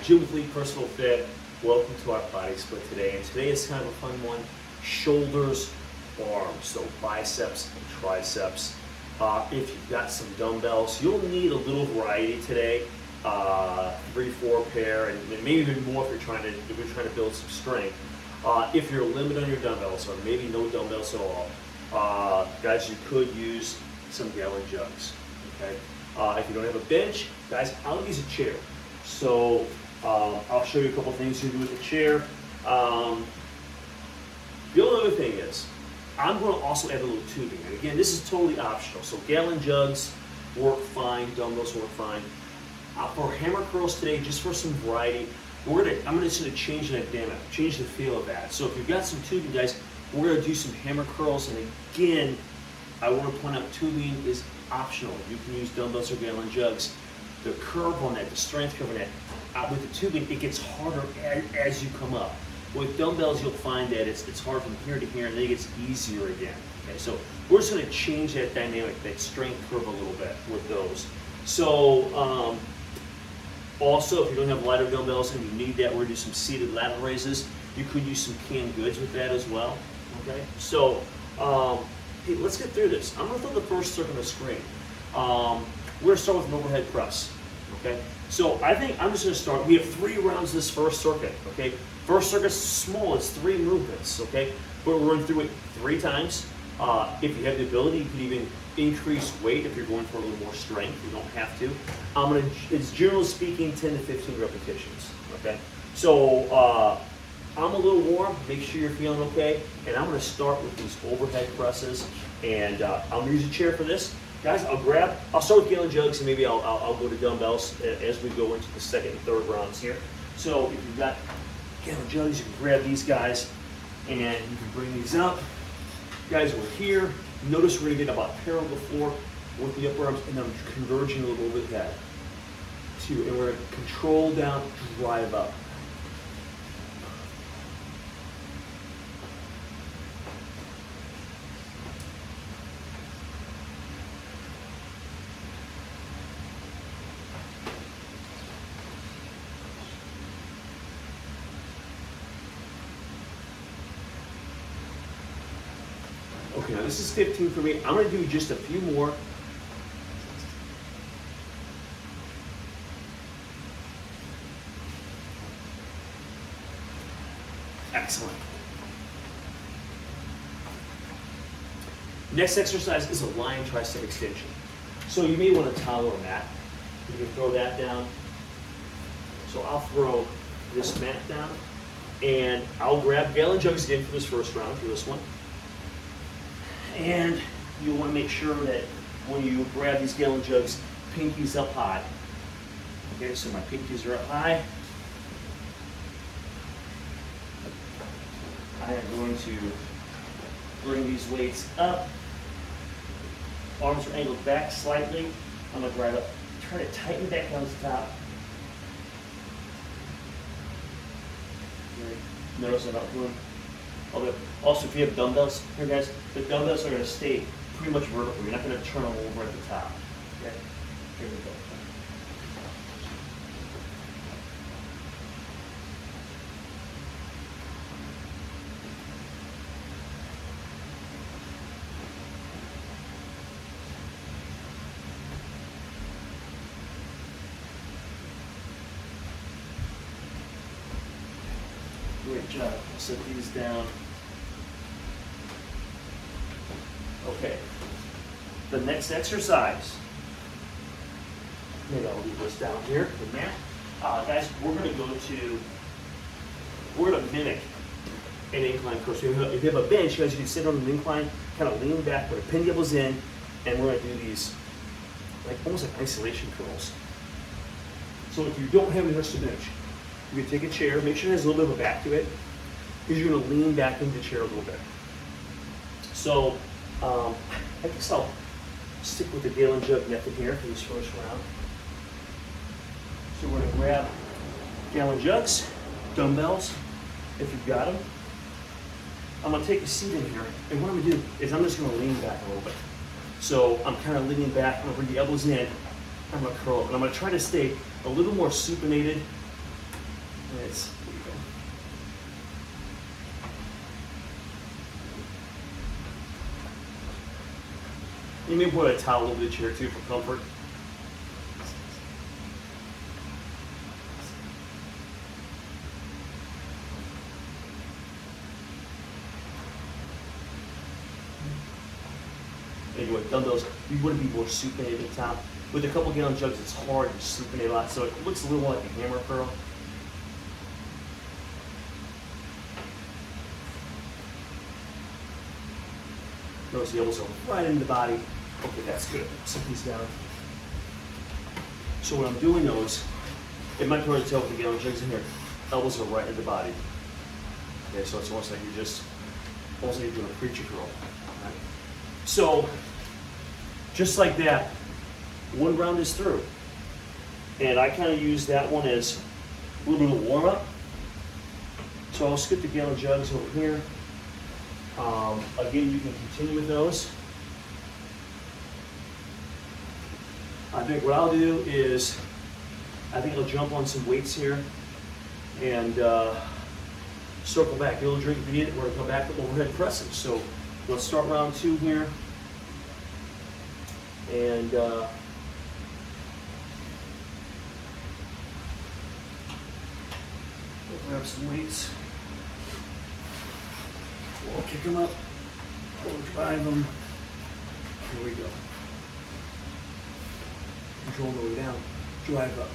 Jim with Lead Personal Fit. Welcome to our body split today. And today is kind of a fun one. Shoulders, arms, so biceps and triceps. If you've got some dumbbells, you'll need a little variety today. 3-4 pair, and maybe even more if you're trying to build some strength. If you're limited on your dumbbells, or maybe no dumbbells at all, guys, you could use some gallon jugs. Okay. If you don't have a bench, guys, I'll use a chair. So I'll show you a couple things you can do with the chair. The only other thing is, I'm going to also add a little tubing. And again, this is totally optional. So gallon jugs work fine, dumbbells work fine. For hammer curls today, just for some variety, I'm just going to change the dynamic, change the feel of that. So if you've got some tubing, guys, we're going to do some hammer curls. And again, I want to point out tubing is optional. You can use dumbbells or gallon jugs. The curve on that, the strength curve on that, with the tubing, it gets harder as you come up. With dumbbells, you'll find that it's hard from here to here, and then it gets easier again. Okay, so we're just going to change that dynamic, that strength curve a little bit with those. So also, if you don't have lighter dumbbells and you need that, we're going to do some seated lateral raises. You could use some canned goods with that as well. Okay, so hey, let's get through this. I'm going to throw the first circuit on the screen. We're going to start with an overhead press. Okay, so I think I'm just going to start. We have 3 rounds this first circuit. Okay, first circuit's small. It's 3 movements. Okay, but we'll run through it 3 times. If you have the ability, you can even increase weight if you're going for a little more strength. You don't have to. It's generally speaking 10 to 15 repetitions. Okay, so I'm a little warm. Make sure you're feeling okay. And I'm going to start with these overhead presses. And I'm going to use a chair for this. Guys, I'll start with gallon jugs, and maybe I'll go to dumbbells as we go into the second and third rounds here. So if you've got gallon jugs, you can grab these guys, and you can bring these up. Guys, we're here. Notice we're going to get about parallel to the floor with the upper arms, and then converging a little overhead. 2, and we're going to control down, drive up. Okay, now this is 15 for me. I'm going to do just a few more. Excellent. Next exercise is a lying tricep extension. So you may want to towel a mat. You can throw that down. So I'll throw this mat down, and I'll grab gallon jugs again for this first round, for this one. And you want to make sure that when you grab these gallon jugs, pinkies up high. Okay, so my pinkies are up high. I am going to bring these weights up. Arms are angled back slightly. I'm going to drive up. Try to tighten back down to the top. Notice I'm not doing. Also, if you have dumbbells here, guys, the dumbbells are going to stay pretty much vertical. You're not going to turn them over at the top. Okay, here we go. Great job. I'll set these down. Okay. The next exercise. Maybe I'll leave this down here, the mat. Guys, we're going to mimic an incline curl. So if you have a bench, guys, you can sit on an incline, kind of lean back, put a pin tables in, and we're going to do these almost like isolation curls. So if you don't have an extra bench, you can take a chair, make sure it has a little bit of a back to it, because you're going to lean back into the chair a little bit. So I guess I'll stick with the gallon jug method here for this first round. So we're going to grab gallon jugs, dumbbells, if you've got them. I'm going to take a seat in here, and what I'm going to do is I'm just going to lean back a little bit. So I'm kind of leaning back, I'm going to bring the elbows in, I'm going to curl, and I'm going to try to stay a little more supinated There you go. You may put a towel over the chair too for comfort. Anyway, dumbbells, you want to be more supinated at the top. With a couple gallon jugs, it's hard to supinate a lot, so it looks a little like a hammer curl. Notice the elbows are right into the body. Okay, that's good. Set these down. So what I'm doing though is, it might be hard to tell with the gallon jugs in here, elbows are right in the body. Okay, so it's almost like you're doing a preacher curl. Right? So, just like that, one round is through. And I kind of use that one as a little bit of warm up. So I'll skip the gallon jugs over here. Again, you can continue with those. I think what I'll do is, I think I'll jump on some weights here and circle back. Get a little drink if you need it. We're going to come back to overhead presses. So let's start round 2 here. And we'll grab some weights. We'll kick them up. We'll drive them. Here we go. Control the way down. Drive up.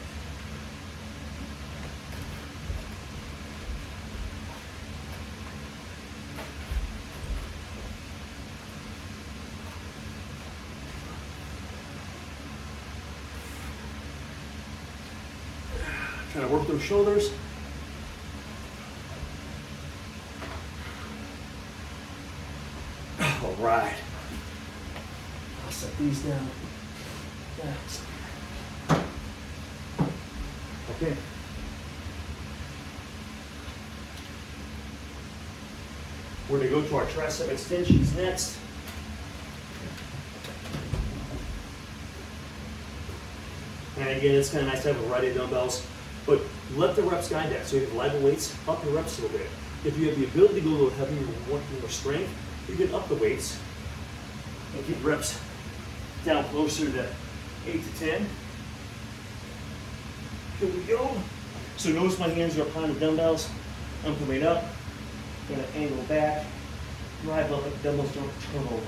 Trying to work those shoulders. All right. I'll set these down. Okay. We're going to go to our tricep extensions next. And again, it's kind of nice to have a variety of dumbbells, but let the reps guide that. So if you have lighter weights, up your reps a little bit. If you have the ability to go a little heavier and want more strength, you can up the weights and keep reps down closer to 8 to 10. Here we go. So notice my hands are behind the dumbbells. I'm coming up, gonna angle back, drive up, but dumbbells don't turn over.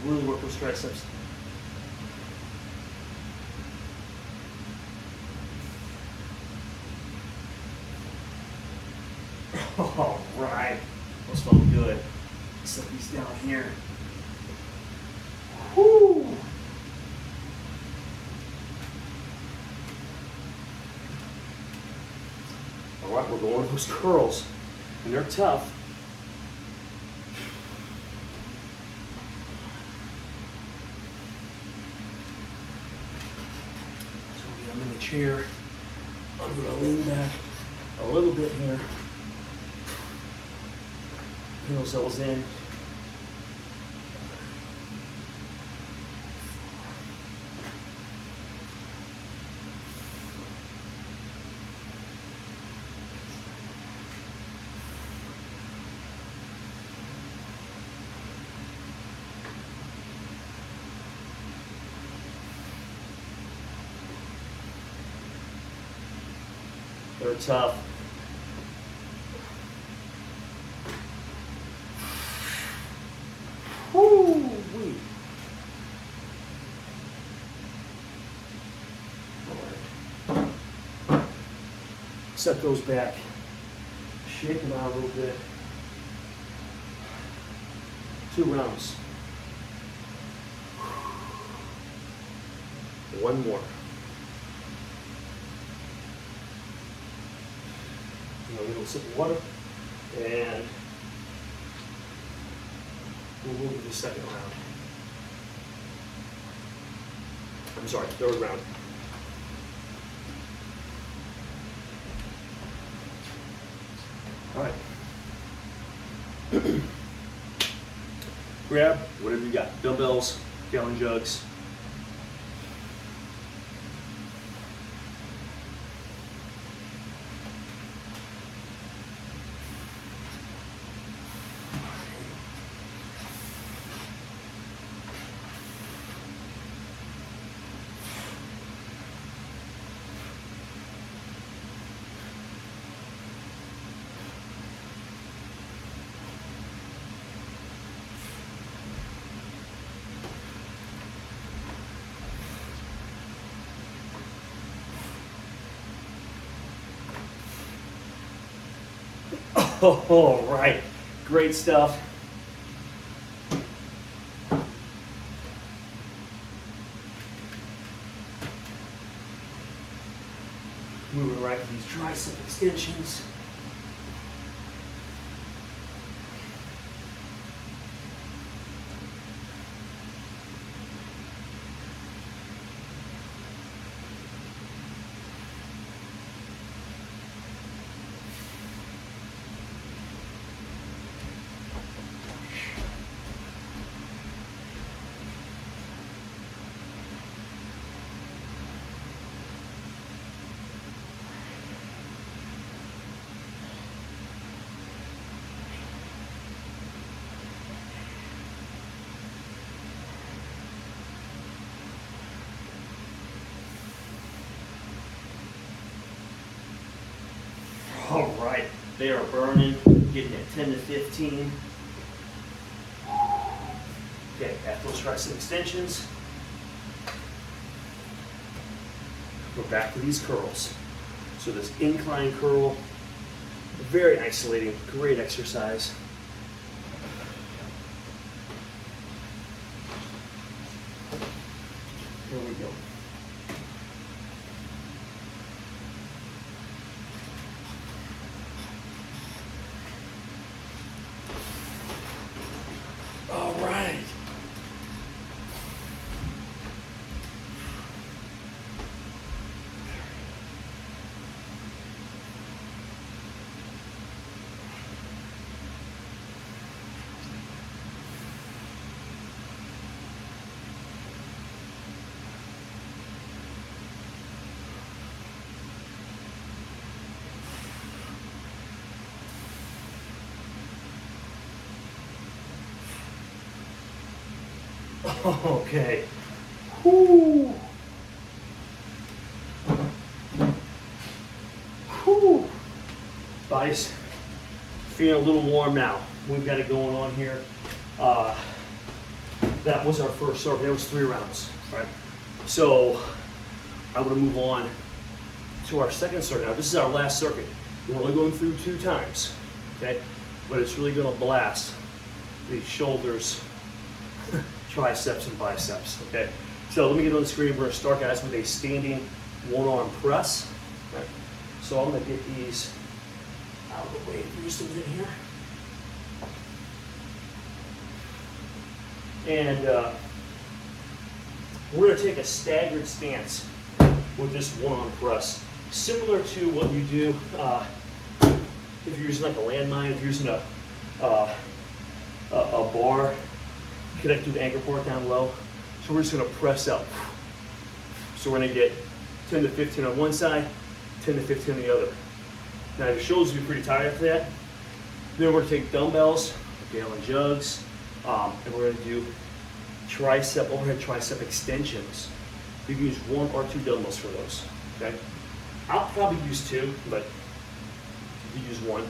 Really work those triceps. All right, those felt good. Set these down here. Whoo! All right, we're going with those curls, and they're tough. So I'm in the chair. I'm going to lean back a little bit here. Pin those elbows in. They're tough. Woo-wee. Set those back. Shake them out a little bit. 2 rounds. One more. A little sip of water, and we'll move to the second round. I'm sorry, third round. All right. Grab whatever you got, dumbbells, gallon jugs. All right, great stuff. Moving right to these tricep extensions. All right, they are burning, getting at 10 to 15. Okay, after those tricep extensions, we're back to these curls. So this incline curl, very isolating, great exercise. Here we go. All right. Okay. Whoo. Whoo. Body's feeling a little warm now. We've got it going on here. That was our first circuit. That was 3 rounds, right? So I'm going to move on to our second circuit. Now this is our last circuit. We're only going through 2 times, okay? But it's really going to blast these shoulders, triceps, and biceps, okay? So let me get on the screen. We're going to start, guys, with a standing 1-arm press. Okay? So I'm going to get these out of the way. Use them in here. And we're going to take a staggered stance with this 1-arm press, similar to what you do if you're using like a landmine, if you're using a bar connected to the anchor point down low. So we're just going to press up. So we're going to get 10 to 15 on one side, 10 to 15 on the other. Now your shoulders will be pretty tired after that. Then we're going to take dumbbells, gallon jugs, and we're going to do overhead tricep extensions. You can use 1 or 2 dumbbells for those. Okay, I'll probably use 2, but you use 1.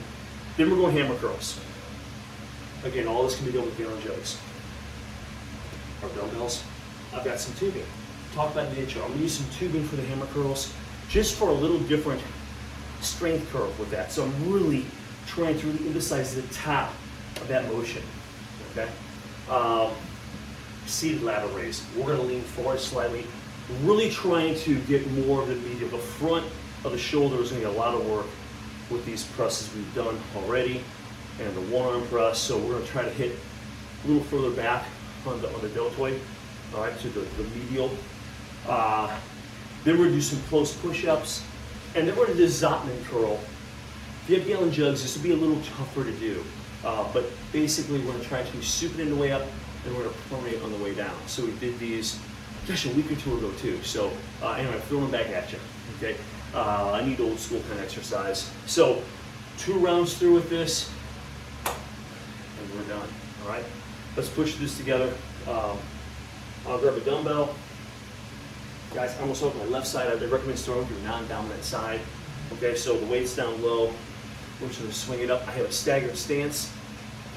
Then we're going hammer curls. Again, all this can be done with gallon jugs or dumbbells. I've got some tubing. Talk about the intro. I'm going to use some tubing for the hammer curls, just for a little different strength curve with that. So I'm really trying to emphasize the top of that motion. Okay. Seated lateral raise. We're going to lean forward slightly, really trying to get more of the medial. The front of the shoulder is going to get a lot of work with these presses we've done already, and the 1-arm press. So we're going to try to hit a little further back on the deltoid, all right, to the medial. Then we're going to do some close push-ups, and then we're going to do Zotman curl If you have gallon jugs, this will be a little tougher to do. But basically, we're going to try to soup it in the way up, and we're going to pronate on the way down. So we did these, gosh, a week or two ago too. So anyway, throwing them back at you. Okay, I need old school kind of exercise. So 2 rounds through with this, and we're done. All right, let's push this together. I'll grab a dumbbell. Guys, I'm almost on my left side. I recommend starting with your non-dominant side. Okay, so the weight's down low. We're just going to swing it up. I have a staggered stance.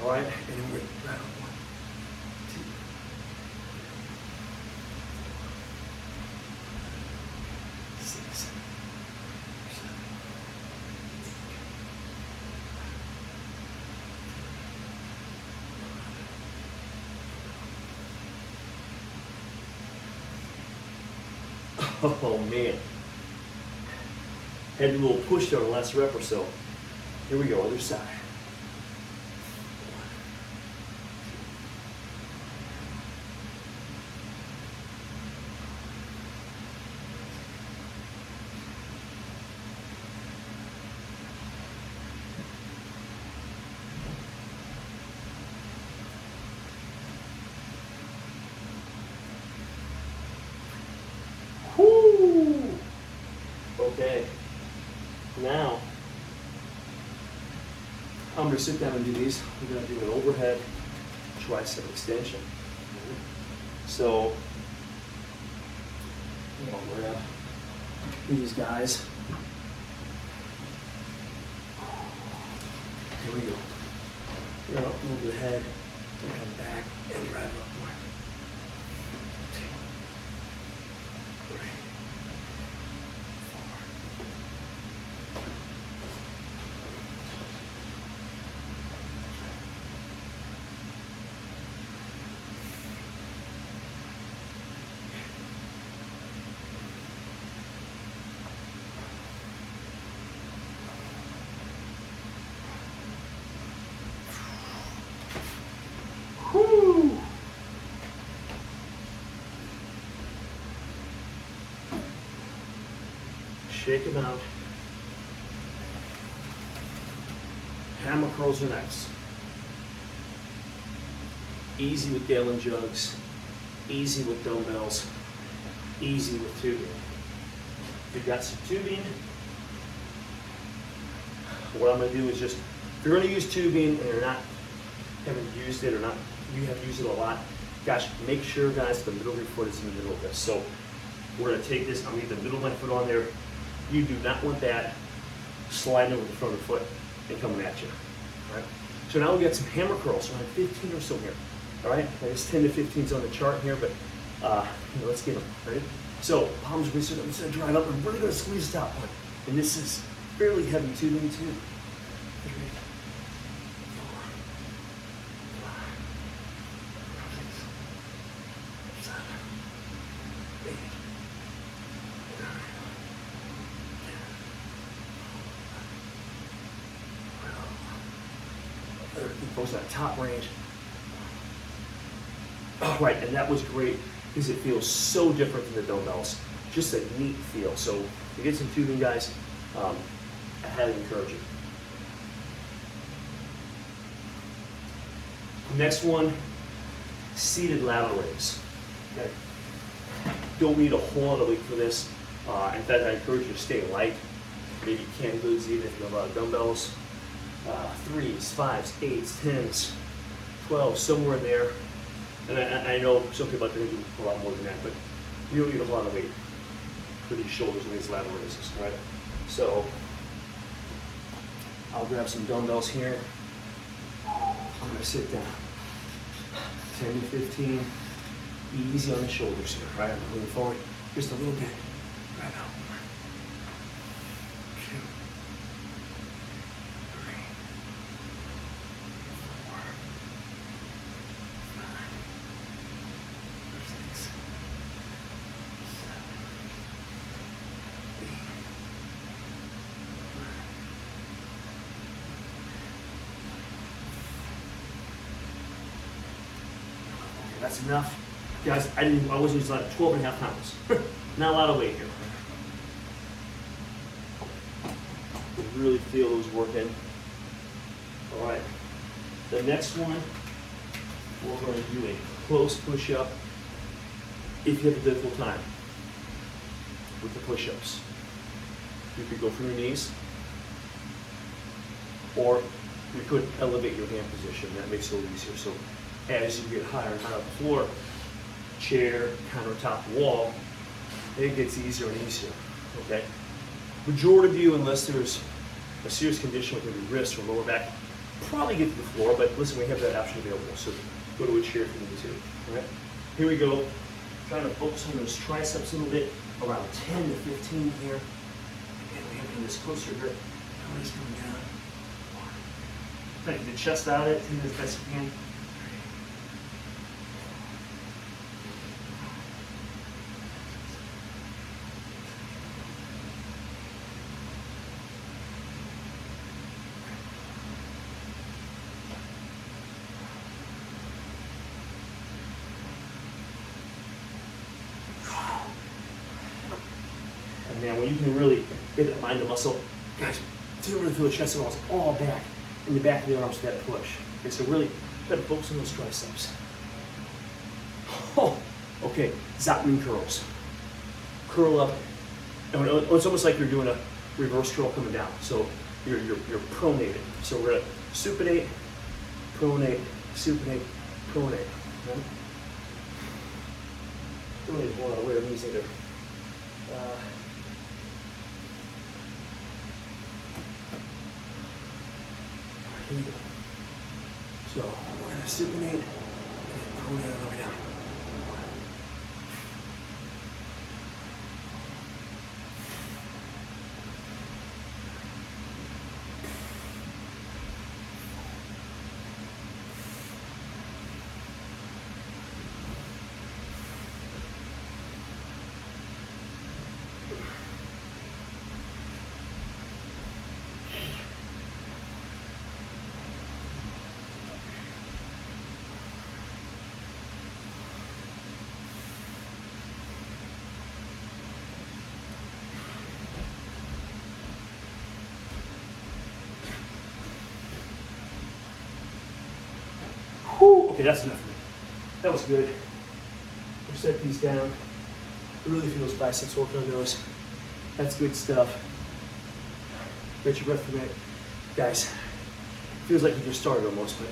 All right, and then we're right on 1, 2, 6, 7. Oh man. Had a little push there on the last rep or so. Here we go, other side. Whoo! Okay. Now, I'm going to sit down and do these. We're going to do an overhead tricep extension. So, I'm going to grab these guys. Here we go. We're going to move the head and come back and drive up more. 2, 3, 4. Whoo! Shake them out. Hammer curls are next. Easy with gallon jugs, easy with dumbbells, easy with tubing. If you've got some tubing, what I'm going to do is just, if you're going to use tubing and you're not, haven't used it or not, you have used it a lot, gosh, make sure, guys, the middle of your foot is in the middle of this. So we're going to take this, I'm going to get the middle of my foot on there. You do not want that sliding over the front of the foot and coming at you. All right? So now we got some hammer curls, around 15 or so here. All right, there's 10 to 15s on the chart here, but let's get them. Ready? So palms are I'm just going to drive up. I'm really going to squeeze the top one. And this is fairly heavy tubing too. 3, 4, 5, 6, 7, 8, 9, 10, 11, 12. Goes that top range. Oh, right, and that was great because it feels so different than the dumbbells. Just a neat feel. So if you get some tubing, guys, I highly encourage you. Next one, seated lateral raise. Okay. Don't need a whole lot of weight for this. In fact, I encourage you to stay light. Maybe canned goods, even if you have a lot of dumbbells. 3s, 5s, 8s, 10s, 12s, somewhere in there. And I know some people are going to do a lot more than that, but you don't need a lot of weight for these shoulders and these lateral raises, right? So I'll grab some dumbbells here. I'm going to sit down. 10 to 15. Easy on the shoulders here, right? I'm moving forward just a little bit. Right out. 2, 3, 4, 5, 6, 7, 8, 9. Okay, that's enough. Guys, I wasn't using like 12 and a half pounds. Not a lot of weight here. really feel those working. All right, the next one, we're going to do a close push-up if you have a difficult time with the push-ups. You could go from your knees, or you could elevate your hand position. That makes it a little easier. So as you get higher and higher up the floor, chair, countertop, wall, it gets easier and easier, okay? Majority of you, unless there's a serious condition with your wrist or lower back, probably get to the floor, but listen, we have that option available, so go to a chair if you need to, all right? Here we go. Trying to focus on those triceps a little bit, around 10 to 15 here. Again, we have to do this closer here. Elbows coming down. Try to get the chest out of it, do as best you can. And man, when you can really get that mind to muscle, guys, didn't really feel the chest at all. It's all back in the back of the arms with that push. Okay, so really try to focus on those triceps. Oh, okay, Zatman curls. Curl up. And it's almost like you're doing a reverse curl coming down. So you're pronated. So we're gonna supinate, pronate, supinate, pronate. Okay? Don't need to wear these either. Here we go. So we're going to supinate and pronate all the way down. Whew, okay, that's enough for me. That was good. We'll set these down. I really feel those biceps working on those. That's good stuff. Get your breath for a minute. Guys, feels like you just started almost, but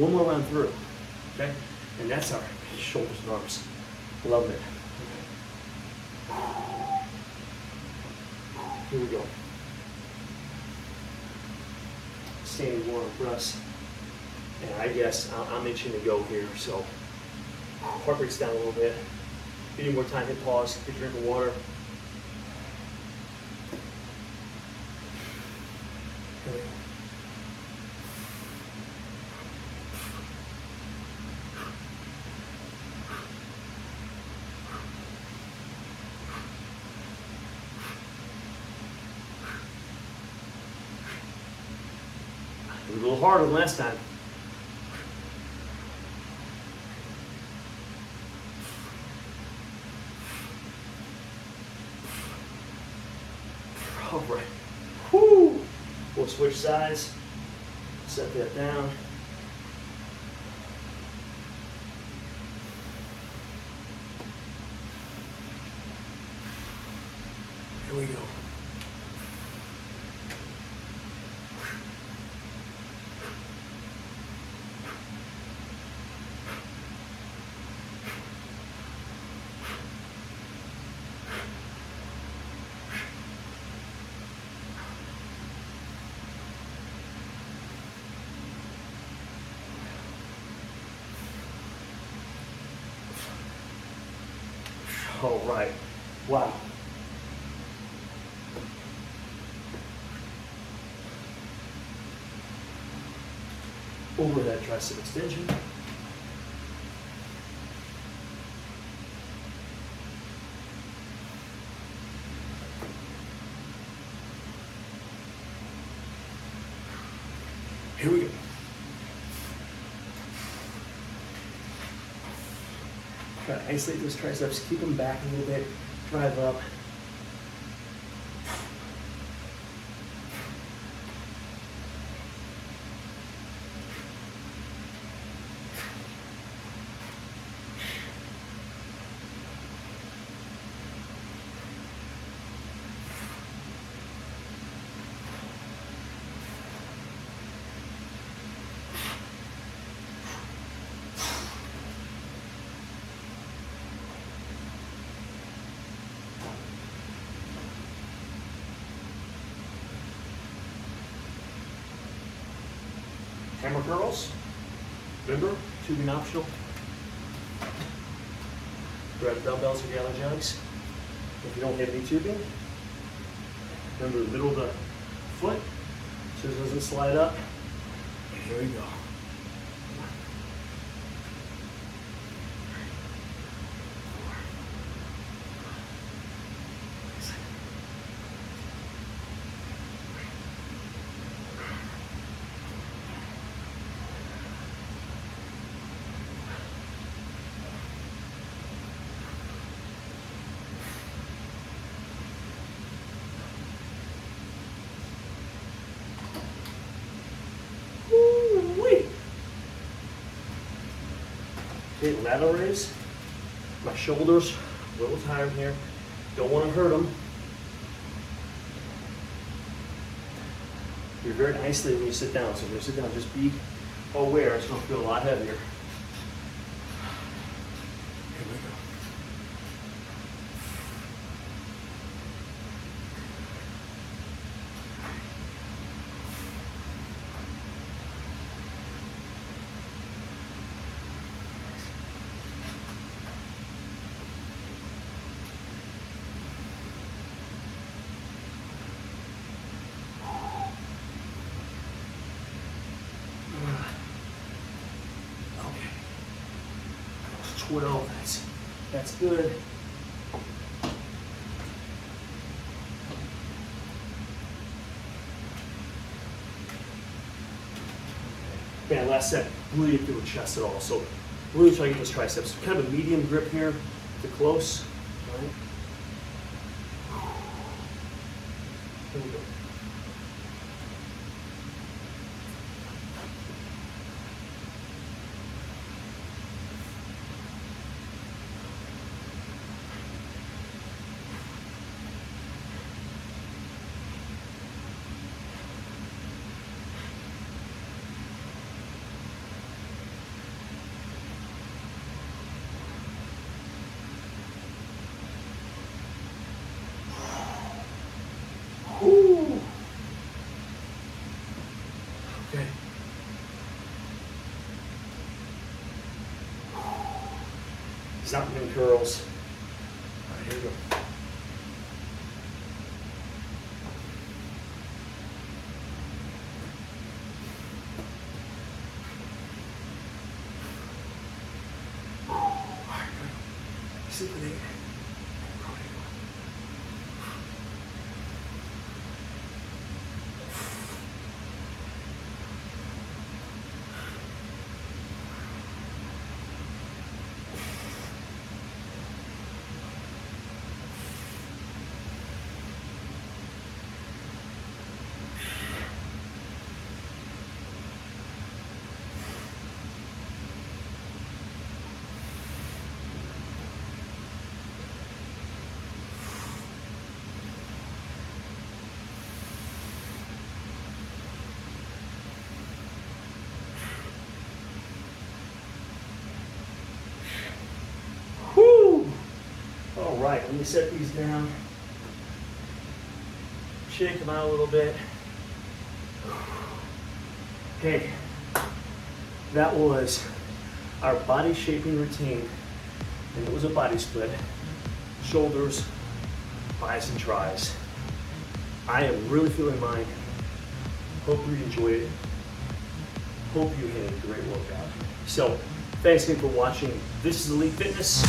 one more round through, okay? And that's our shoulders and arms. Loving it. Here we go. Standing warm breaths. And I guess I'm itching to go here, so heart rate's down a little bit. If you need more time, hit pause, get a drink of water. Here we go. It was a little harder than last time. All right. Whoo! We'll switch sides. Set that down. Here we go. All right. Wow. Over that tricep extension. Here we go. Try to isolate those triceps, keep them back a little bit, drive up. hammer curls. Remember, tubing optional. Grab dumbbells or gallon jugs. If you don't have any tubing, remember the middle of the foot so it doesn't slide up. And here we go. Okay, lateral raise. My shoulders a little tired here. Don't want to hurt them. You're very isolated when you sit down, so when you sit down, just be aware. It's going to feel a lot heavier. Here we go. Okay. 12. That's good. Man, last set, really didn't feel the chest at all. So really try to get those triceps. Kind of a medium grip here to close. All right. Here we go. Ooh. Okay. Something curls. All right, here we go. All right, sit with it. All right, let me set these down. Shake them out a little bit. Okay, that was our body shaping routine, and it was a body split. Shoulders, bis and tris. I am really feeling mine. Hope you enjoyed it. Hope you had a great workout. So, thanks again for watching. This is Elite Fitness.